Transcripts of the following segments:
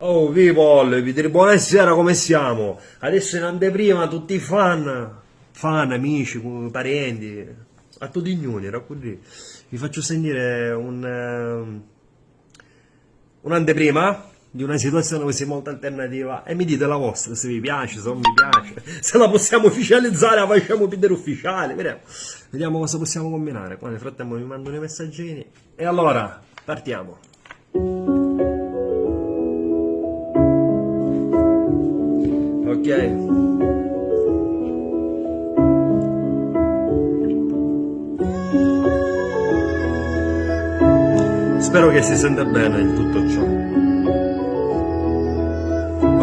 Oh, people, vi dire buonasera, come siamo? Adesso in anteprima tutti i fan, amici, parenti, a tutti gli uni, era così. Vi faccio sentire un'anteprima di una situazione così molto alternativa e mi dite la vostra, se vi piace, se non vi piace, se la possiamo ufficializzare, la facciamo vedere ufficiale, vediamo cosa possiamo combinare. Qua nel frattempo mi mandano i messaggini e allora partiamo. Ok. Spero che si senta bene in tutto ciò.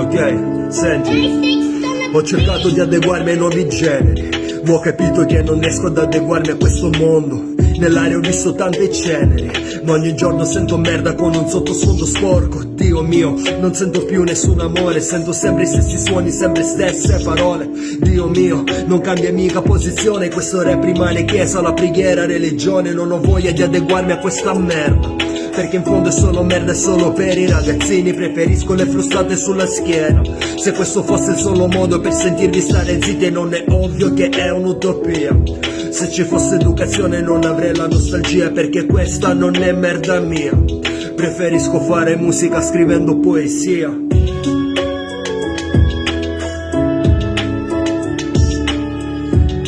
Ok, senti, ho cercato di adeguarmi ai nuovi generi, ma ho capito che non riesco ad adeguarmi a questo mondo. Nell'aria ho visto tante ceneri, ma ogni giorno sento merda con un sottofondo sporco. Dio mio, non sento più nessun amore, sento sempre i stessi suoni, sempre stesse parole. Dio mio, non cambia mica posizione, questo rap rimane chiesa, la preghiera, religione. Non ho voglia di adeguarmi a questa merda, perché in fondo è solo merda, è solo per i ragazzini. Preferisco le frustate sulla schiena. Se questo fosse il solo modo per sentirvi stare zitti, non è ovvio che è un'utopia. Se ci fosse educazione non avrei la nostalgia, perché questa non è merda mia. Preferisco fare musica scrivendo poesia.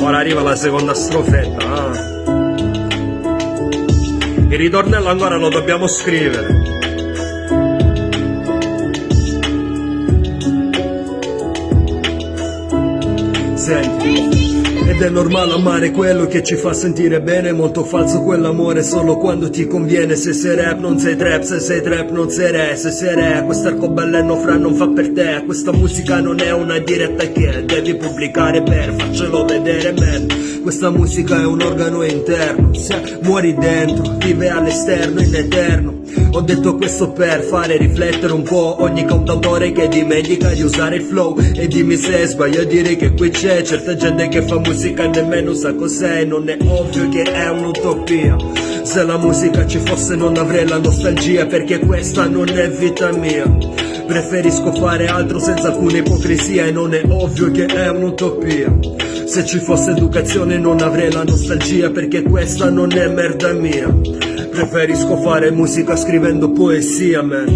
Ora arriva la seconda strofetta, Il ritornello ancora lo dobbiamo scrivere. Senti, ed è normale amare quello che ci fa sentire bene, molto falso quell'amore solo quando ti conviene. Se sei rap non sei trap, se sei trap non sei re, se sei re quest'arcobaleno fra non fa per te. Questa musica non è una diretta che devi pubblicare per farcelo vedere, man. Questa musica è un organo interno, se muori dentro vive all'esterno in eterno. Ho detto questo per fare riflettere un po' ogni cantautore che dimentica di usare il flow. E dimmi se sbaglio a dire che qui c'è certa gente che fa musica e nemmeno sa cos'è. Non è ovvio che è un'utopia. Se la musica ci fosse non avrei la nostalgia, perché questa non è vita mia. Preferisco fare altro senza alcuna ipocrisia, e non è ovvio che è un'utopia. Se ci fosse educazione non avrei la nostalgia, perché questa non è merda mia. Preferisco fare musica scrivendo poesia, man.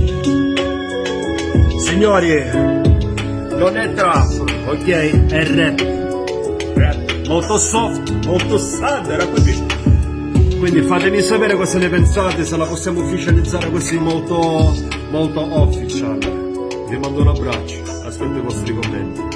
Signori, non è trap, ok? È rap. Rap molto soft, molto sad, era così. Quindi fatemi sapere cosa ne pensate, se la possiamo ufficializzare così molto official. Vi mando un abbraccio, aspetto i vostri commenti.